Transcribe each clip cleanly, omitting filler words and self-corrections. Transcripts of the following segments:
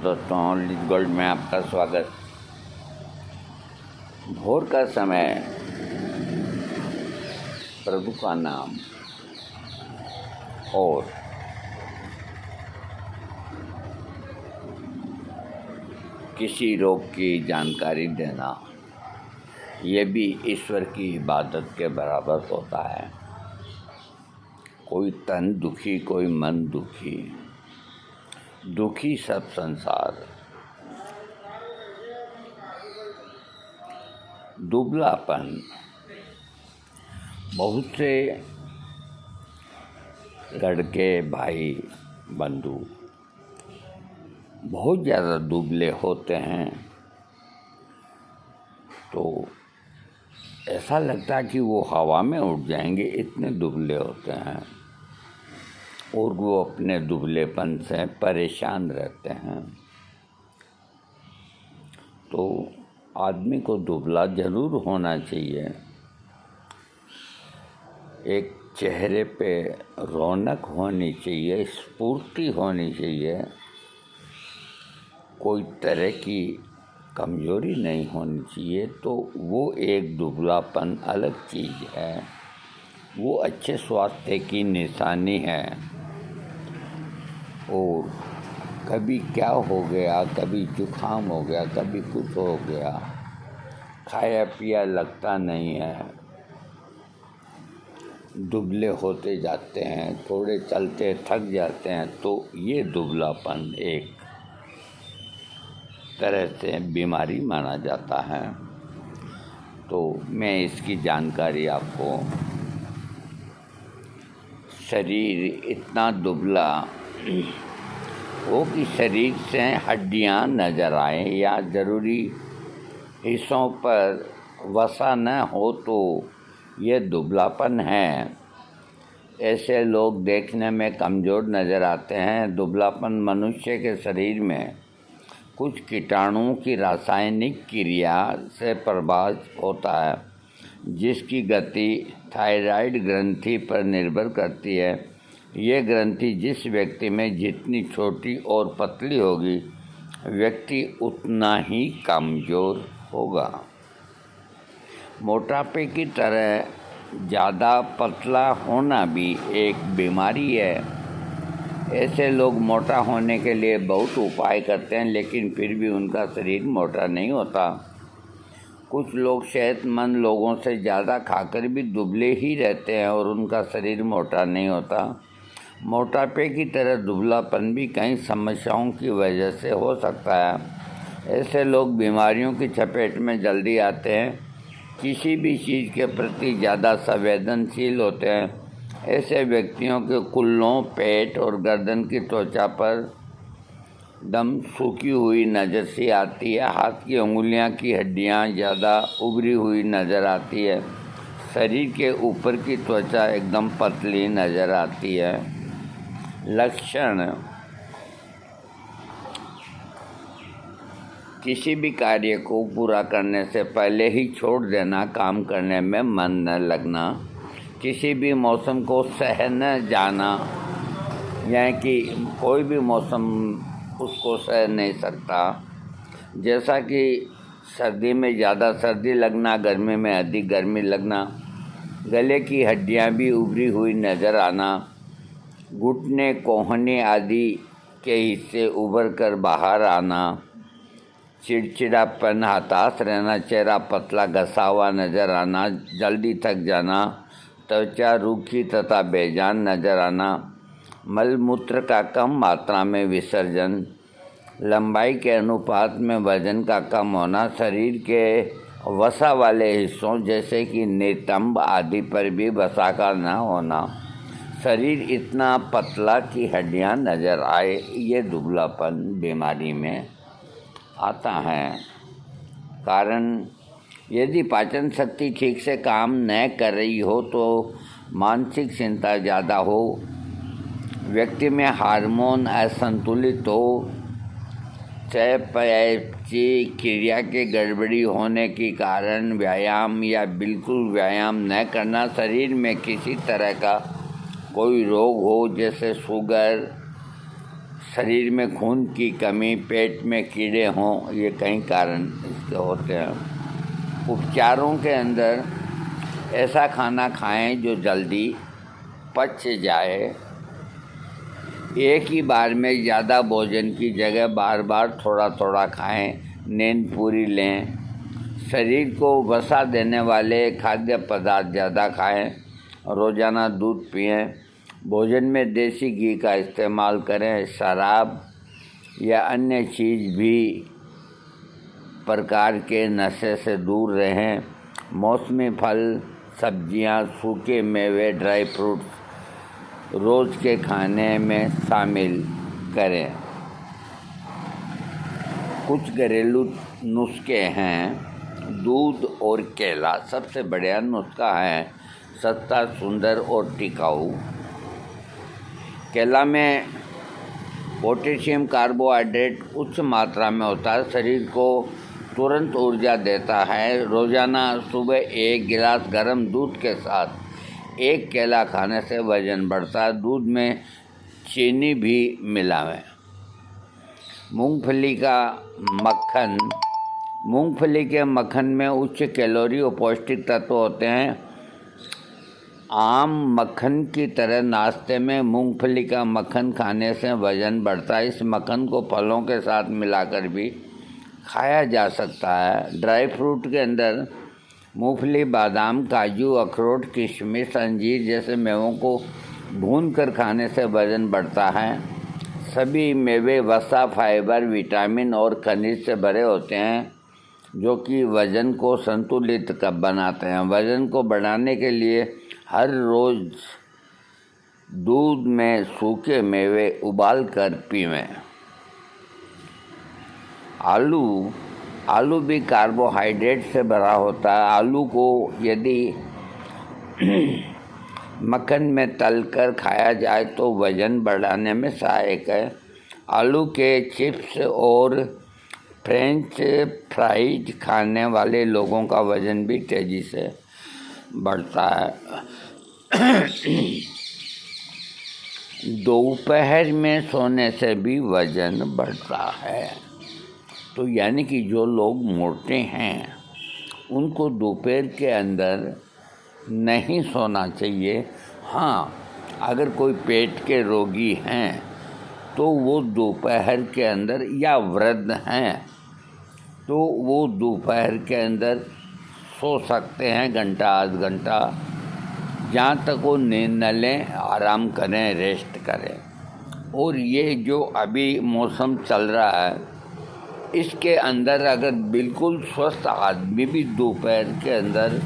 दोस्तों, Liz gold में आपका स्वागत। भोर का समय, प्रभु का नाम और किसी रोग की जानकारी देना, ये भी ईश्वर की इबादत के बराबर होता है। कोई तन दुखी, कोई मन दुखी, दुखी सब संसार। दुबलापन, बहुत से लड़के, भाई, बंधु बहुत ज़्यादा दुबले होते हैं तो ऐसा लगता है कि वो हवा में उड़ जाएंगे, इतने दुबले होते हैं और वो अपने दुबलेपन से परेशान रहते हैं। तो आदमी को दुबला ज़रूर होना चाहिए। एक चेहरे पे रौनक होनी चाहिए, स्फूर्ति होनी चाहिए, कोई तरह की कमजोरी नहीं होनी चाहिए। तो वो एक दुबलापन अलग चीज़ है, वो अच्छे स्वास्थ्य की निशानी है। और कभी क्या हो गया, कभी जुकाम हो गया, कभी कुछ हो गया, खाया पिया लगता नहीं है, दुबले होते जाते हैं, थोड़े चलते थक जाते हैं, तो ये दुबलापन एक तरह से बीमारी माना जाता है। तो मैं इसकी जानकारी आपको, शरीर इतना दुबला हो कि शरीर से हड्डियां नज़र आए या ज़रूरी हिस्सों पर वसा न हो, तो ये दुबलापन है। ऐसे लोग देखने में कमज़ोर नज़र आते हैं। दुबलापन मनुष्य के शरीर में कुछ कीटाणुओं की रासायनिक क्रिया से प्रभावित होता है, जिसकी गति थायराइड ग्रंथि पर निर्भर करती है। ये ग्रंथि जिस व्यक्ति में जितनी छोटी और पतली होगी, व्यक्ति उतना ही कमज़ोर होगा। मोटापे की तरह ज़्यादा पतला होना भी एक बीमारी है। ऐसे लोग मोटा होने के लिए बहुत उपाय करते हैं, लेकिन फिर भी उनका शरीर मोटा नहीं होता। कुछ लोग सेहतमंद लोगों से ज़्यादा खाकर भी दुबले ही रहते हैं और उनका शरीर मोटा नहीं होता। मोटापे की तरह दुबलापन भी कई समस्याओं की वजह से हो सकता है। ऐसे लोग बीमारियों की चपेट में जल्दी आते हैं, किसी भी चीज़ के प्रति ज़्यादा संवेदनशील होते हैं। ऐसे व्यक्तियों के कुल्लों, पेट और गर्दन की त्वचा पर दम सूखी हुई नज़र सी आती है। हाथ की उंगलियां की हड्डियां ज़्यादा उभरी हुई नज़र आती है। शरीर के ऊपर की त्वचा एकदम पतली नज़र आती है। लक्षण: किसी भी कार्य को पूरा करने से पहले ही छोड़ देना, काम करने में मन न लगना, किसी भी मौसम को सह न जाना, यानी कि कोई भी मौसम उसको सह नहीं सकता। जैसा कि सर्दी में ज़्यादा सर्दी लगना, गर्मी में अधिक गर्मी लगना, गले की हड्डियां भी उभरी हुई नज़र आना, घुटने, कोहनी आदि के हिस्से उभर कर बाहर आना, चिड़चिड़ापन, हताश रहना, चेहरा पतला घसा हुआ नज़र आना, जल्दी थक जाना, त्वचा रूखी तथा बेजान नज़र आना, मलमूत्र का कम मात्रा में विसर्जन, लंबाई के अनुपात में वजन का कम होना, शरीर के वसा वाले हिस्सों जैसे कि नितंब आदि पर भी वसा का न होना, शरीर इतना पतला कि हड्डियां नज़र आए, ये दुबलापन बीमारी में आता है। कारण: यदि पाचन शक्ति ठीक से काम न कर रही हो, तो मानसिक चिंता ज़्यादा हो, व्यक्ति में हार्मोन असंतुलित हो, चयापचय क्रिया के गड़बड़ी होने के कारण व्यायाम या बिल्कुल व्यायाम न करना, शरीर में किसी तरह का कोई रोग हो जैसे शुगर, शरीर में खून की कमी, पेट में कीड़े हों, ये कई कारण इसके होते हैं। उपचारों के अंदर ऐसा खाना खाएं जो जल्दी पच जाए। एक ही बार में ज़्यादा भोजन की जगह बार बार थोड़ा थोड़ा खाएं। नींद पूरी लें। शरीर को वसा देने वाले खाद्य पदार्थ ज़्यादा खाएं। रोज़ाना दूध पिएं। भोजन में देसी घी का इस्तेमाल करें। शराब या अन्य चीज़ भी प्रकार के नशे से दूर रहें। मौसमी फल, सब्जियां, सूखे मेवे, ड्राई फ्रूट्स रोज़ के खाने में शामिल करें। कुछ घरेलू नुस्खे हैं। दूध और केला सबसे बढ़िया नुस्खा है, सस्ता, सुंदर और टिकाऊ। केला में पोटेशियम कार्बोहाइड्रेट उच्च मात्रा में होता है, शरीर को तुरंत ऊर्जा देता है। रोज़ाना सुबह 1 गिलास गर्म दूध के साथ 1 केला खाने से वज़न बढ़ता है। दूध में चीनी भी मिलावें। मूंगफली का मक्खन। मूंगफली के मक्खन में उच्च कैलोरी और पौष्टिक तत्व होते हैं। आम मक्खन की तरह नाश्ते में मूंगफली का मक्खन खाने से वज़न बढ़ता है। इस मक्खन को फलों के साथ मिलाकर भी खाया जा सकता है। ड्राई फ्रूट के अंदर मूंगफली, बादाम, काजू, अखरोट, किशमिश, अंजीर जैसे मेवों को भूनकर खाने से वज़न बढ़ता है। सभी मेवे वसा, फाइबर, विटामिन और खनिज से भरे होते हैं, जो कि वज़न को संतुलित बनाते हैं। वज़न को बढ़ाने के लिए हर रोज़ दूध में सूखे मेवे उबाल कर पीवें। आलू भी कार्बोहाइड्रेट से भरा होता है। आलू को यदि मक्खन में तलकर खाया जाए तो वज़न बढ़ाने में सहायक है। आलू के चिप्स और फ्रेंच फ्राइज खाने वाले लोगों का वज़न भी तेज़ी से बढ़ता है। दोपहर में सोने से भी वज़न बढ़ता है। तो यानी कि जो लोग मोटे हैं उनको दोपहर के अंदर नहीं सोना चाहिए। हाँ, अगर कोई पेट के रोगी हैं तो वो दोपहर के अंदर, या वृद्ध हैं तो वो दोपहर के अंदर सो सकते हैं घंटा आध घंटा, जहाँ तक वो नींद न लें, आराम करें, रेस्ट करें। और ये जो अभी मौसम चल रहा है, इसके अंदर अगर बिल्कुल स्वस्थ आदमी भी दोपहर के अंदर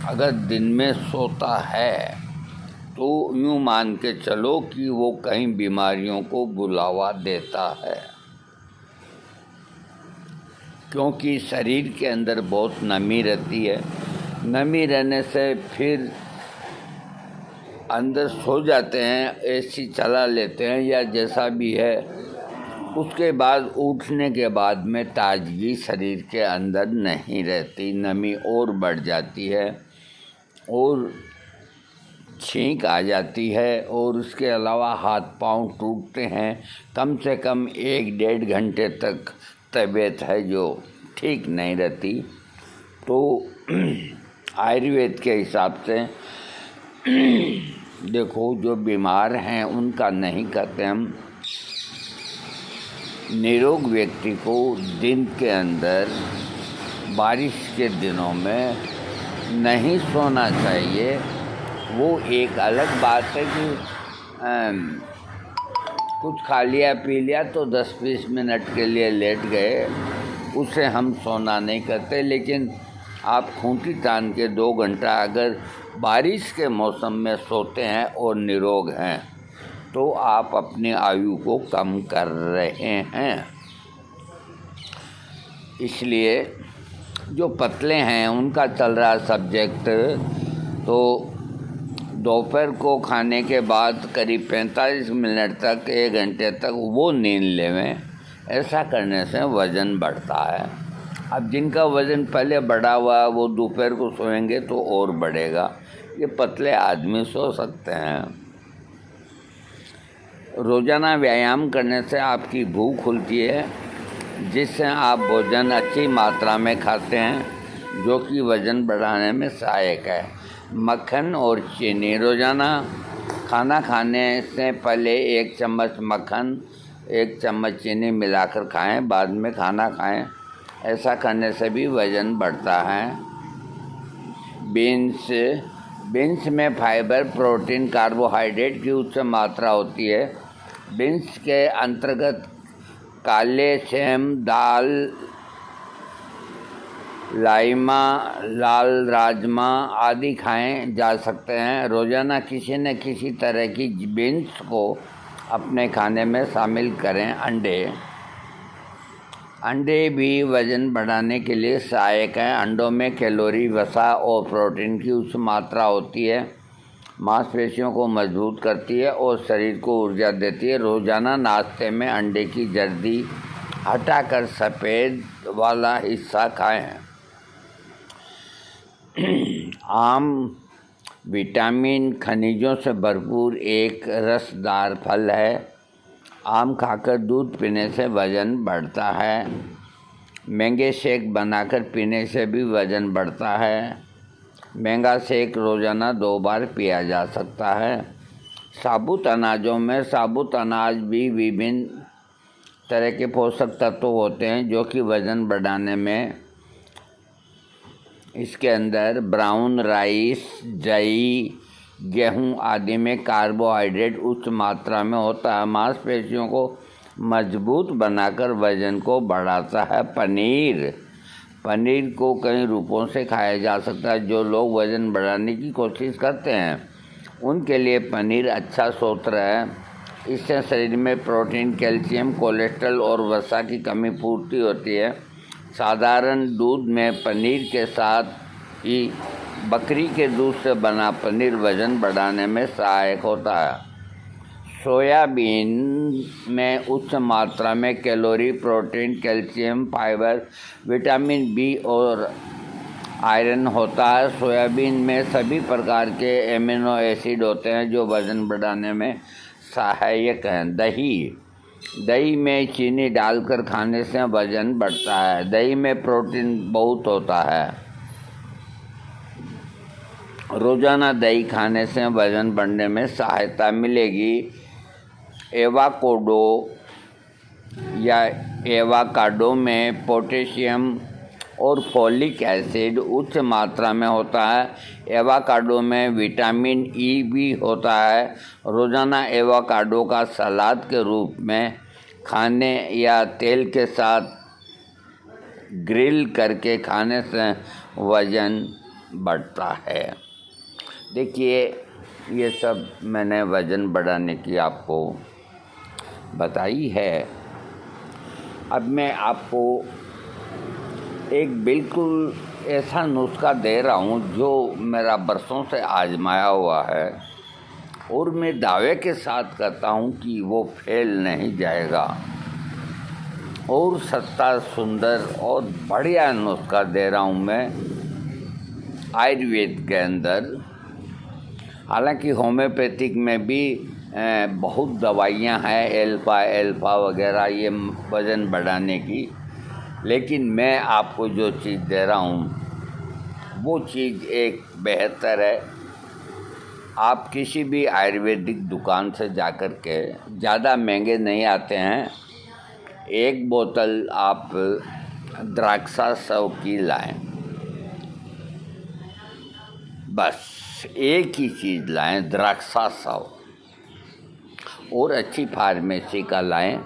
अगर दिन में सोता है तो यूँ मान के चलो कि वो कई बीमारियों को बुलावा देता है, क्योंकि शरीर के अंदर बहुत नमी रहती है। नमी रहने से फिर अंदर सो जाते हैं, एसी चला लेते हैं या जैसा भी है, उसके बाद उठने के बाद में ताजगी शरीर के अंदर नहीं रहती, नमी और बढ़ जाती है और छींक आ जाती है। और उसके अलावा हाथ पांव टूटते हैं। कम से कम 1-1.5 घंटे तक तबीयत है जो ठीक नहीं रहती। तो आयुर्वेद के हिसाब से देखो, जो बीमार हैं उनका नहीं करते हम। निरोग व्यक्ति को दिन के अंदर बारिश के दिनों में नहीं सोना चाहिए। वो एक अलग बात है कि कुछ खा लिया पी लिया तो 10-20 मिनट के लिए लेट गए, उसे हम सोना नहीं करते। लेकिन आप खूंटी तान के 2 घंटा अगर बारिश के मौसम में सोते हैं और निरोग हैं तो आप अपनी आयु को कम कर रहे हैं। इसलिए जो पतले हैं उनका चल रहा सब्जेक्ट, तो दोपहर को खाने के बाद करीब 45 मिनट तक, 1 घंटे तक वो नींद लेवें। ऐसा करने से वज़न बढ़ता है। अब जिनका वज़न पहले बढ़ा हुआ है वो दोपहर को सोएंगे तो और बढ़ेगा। ये पतले आदमी सो सकते हैं। रोज़ाना व्यायाम करने से आपकी भूख खुलती है, जिससे आप भोजन अच्छी मात्रा में खाते हैं, जो कि वज़न बढ़ाने में सहायक है। मक्खन और चीनी। रोज़ाना खाना खाने से पहले 1 चम्मच मक्खन 1 चम्मच चीनी मिलाकर खाएं, बाद में खाना खाएं। ऐसा करने से भी वज़न बढ़ता है। बीन्स में फाइबर, प्रोटीन, कार्बोहाइड्रेट की उच्च मात्रा होती है। बीन्स के अंतर्गत काले सेम, दाल, लाइमा, लाल राजमा आदि खाए जा सकते हैं। रोज़ाना किसी न किसी तरह की बीन्स को अपने खाने में शामिल करें। अंडे भी वज़न बढ़ाने के लिए सहायक हैं। अंडों में कैलोरी, वसा और प्रोटीन की उच्च मात्रा होती है। मांसपेशियों को मजबूत करती है और शरीर को ऊर्जा देती है। रोज़ाना नाश्ते में अंडे की जर्दी हटाकर सफ़ेद वाला हिस्सा खाएं। आम विटामिन, खनिजों से भरपूर एक रसदार फल है। आम खाकर दूध पीने से वज़न बढ़ता है। मैंगो शेक बनाकर पीने से भी वज़न बढ़ता है। मैंगो शेक रोज़ाना 2 बार पिया जा सकता है। साबुत अनाजों में साबुत अनाज भी विभिन्न तरह के पोषक तत्व होते हैं, जो कि वज़न बढ़ाने में इसके अंदर ब्राउन राइस, जई, गेहूं आदि में कार्बोहाइड्रेट उच्च मात्रा में होता है। मांसपेशियों को मजबूत बनाकर वज़न को बढ़ाता है। पनीर को कई रूपों से खाया जा सकता है। जो लोग वज़न बढ़ाने की कोशिश करते हैं उनके लिए पनीर अच्छा स्रोत है। इससे शरीर में प्रोटीन, कैल्शियम, कोलेस्ट्रॉल और वसा की कमी पूर्ति होती है। साधारण दूध में पनीर के साथ ही बकरी के दूध से बना पनीर वज़न बढ़ाने में सहायक होता है। सोयाबीन में उच्च मात्रा में calorie, protein, calcium, fibre, vitamin B और आयरन होता है। सोयाबीन में सभी प्रकार के एमिनो एसिड होते हैं, जो वज़न बढ़ाने में सहायक हैं। दही में चीनी डालकर खाने से वज़न बढ़ता है। दही में प्रोटीन बहुत होता है। रोज़ाना दही खाने से वज़न बढ़ने में सहायता मिलेगी। एवोकाडो में पोटेशियम और फोलिक एसिड उच्च मात्रा में होता है। एवोकाडो में विटामिन ई भी होता है। रोज़ाना एवोकाडो का सलाद के रूप में खाने या तेल के साथ ग्रिल करके खाने से वज़न बढ़ता है। देखिए, ये सब मैंने वज़न बढ़ाने की आपको बताई है। अब मैं आपको एक बिल्कुल ऐसा नुस्खा दे रहा हूँ जो मेरा बरसों से आजमाया हुआ है, और मैं दावे के साथ कहता हूँ कि वो फेल नहीं जाएगा। और सस्ता, सुंदर और बढ़िया नुस्खा दे रहा हूँ मैं आयुर्वेद के अंदर। हालांकि होम्योपैथिक में भी बहुत दवाइयाँ हैं, एल्फा वगैरह, ये वज़न बढ़ाने की। लेकिन मैं आपको जो चीज़ दे रहा हूँ वो चीज़ एक बेहतर है। आप किसी भी आयुर्वेदिक दुकान से जाकर के, ज़्यादा महंगे नहीं आते हैं, 1 बोतल आप द्राक्षाशव की लाएं। बस एक ही चीज़ लाएं, द्राक्षाशव, और अच्छी फार्मेसी का लाएं।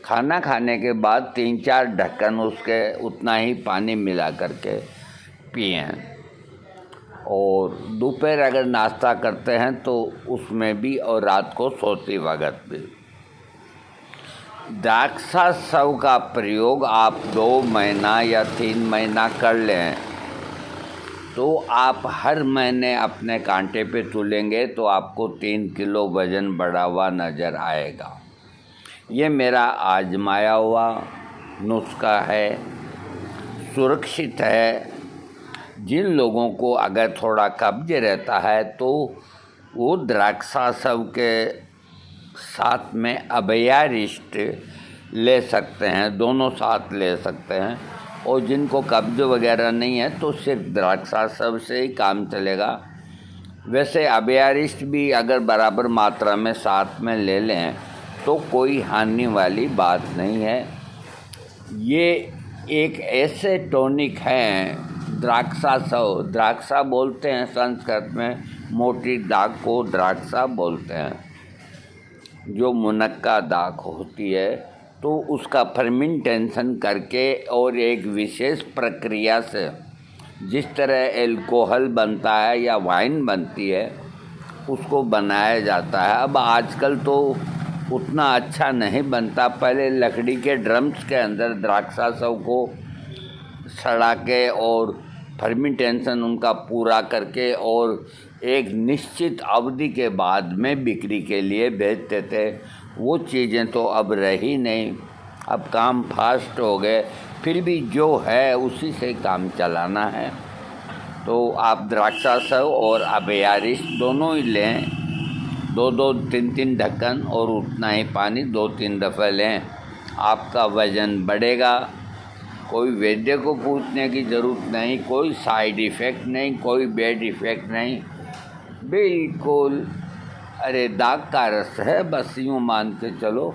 खाना खाने के बाद 3-4 ढक्कन उसके उतना ही पानी मिला करके पिएं। और दोपहर अगर नाश्ता करते हैं तो उसमें भी, और रात को सोते वक्त भी। द्राक्षाशव का प्रयोग आप 2 महीना या 3 महीना कर लें तो आप हर महीने अपने कांटे पे तोलेंगे तो आपको 3 किलो वज़न बढ़ा हुआ नज़र आएगा। ये मेरा आजमाया हुआ नुस्खा है, सुरक्षित है। जिन लोगों को अगर थोड़ा कब्ज रहता है तो वो द्राक्षाशव के साथ में अभयारिष्ट ले सकते हैं, दोनों साथ ले सकते हैं। और जिनको कब्ज वगैरह नहीं है तो सिर्फ द्राक्षाशव से ही काम चलेगा। वैसे अभयारिष्ट भी अगर बराबर मात्रा में साथ में ले लें तो कोई हानि वाली बात नहीं है। ये एक ऐसे टॉनिक हैं, द्राक्षाशव, द्राक्षा बोलते हैं संस्कृत में, मोटी दाग को द्राक्षा बोलते हैं। जो मुनक्का दाग होती है तो उसका फर्मेंटेशन करके और एक विशेष प्रक्रिया से, जिस तरह एल्कोहल बनता है या वाइन बनती है, उसको बनाया जाता है। अब आजकल तो उतना अच्छा नहीं बनता। पहले लकड़ी के ड्रम्स के अंदर द्राक्षाशव को सड़ा के और फर्मेंटेशन उनका पूरा करके और एक निश्चित अवधि के बाद में बिक्री के लिए बेचते थे। वो चीज़ें तो अब रही नहीं, अब काम फास्ट हो गए। फिर भी जो है उसी से काम चलाना है। तो आप द्राक्षाशव और अभयारिष्ट दोनों ही लें, 2-2, 3-3 ढक्कन और उतना ही पानी 2-3 दफ़े लें। आपका वज़न बढ़ेगा। कोई वैद्य को पूछने की ज़रूरत नहीं, कोई साइड इफ़ेक्ट नहीं, कोई बैड इफ़ेक्ट नहीं, बिल्कुल अरे दाग का रस है, बस यूँ मान के चलो।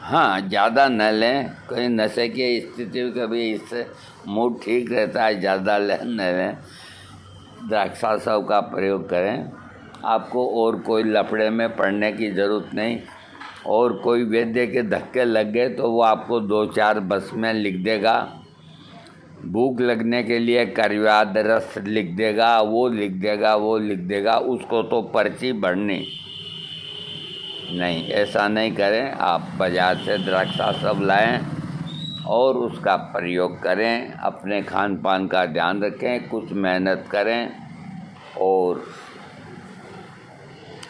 हाँ, ज़्यादा न लें, कहीं नशे की स्थिति में कभी इससे मूड ठीक रहता है, ज़्यादा न लें। द्राक्षाशव का प्रयोग करें। आपको और कोई लफड़े में पड़ने की ज़रूरत नहीं। और कोई वैद्य के धक्के लग गए तो वो आपको 2-4 बस में लिख देगा। भूख लगने के लिए करवाद रस लिख देगा, वो लिख देगा, वो लिख देगा। उसको तो पर्ची भरनी नहीं, ऐसा नहीं करें। आप बाज़ार से द्राक्षाशव लाएं और उसका प्रयोग करें। अपने खान पान का ध्यान रखें, कुछ मेहनत करें और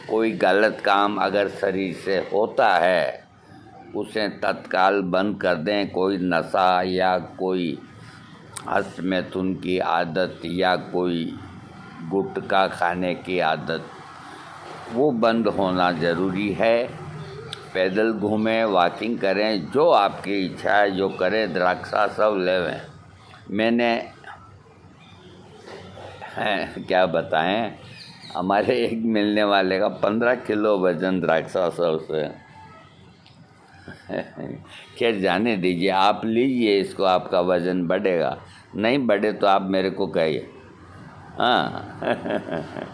कोई गलत काम अगर शरीर से होता है उसे तत्काल बंद कर दें। कोई नशा या कोई हस्तमैथुन की आदत या कोई गुटखा खाने की आदत, वो बंद होना ज़रूरी है। पैदल घूमें, वॉकिंग करें, जो आपकी इच्छा है जो करें। द्राक्षाशव लेवें। मैंने क्या बताएं, हमारे एक मिलने वाले का 15 किलो वज़न द्राक्षाशव से। खैर जाने दीजिए, आप लीजिए इसको, आपका वज़न बढ़ेगा। नहीं बढ़े तो आप मेरे को कहिए। हाँ।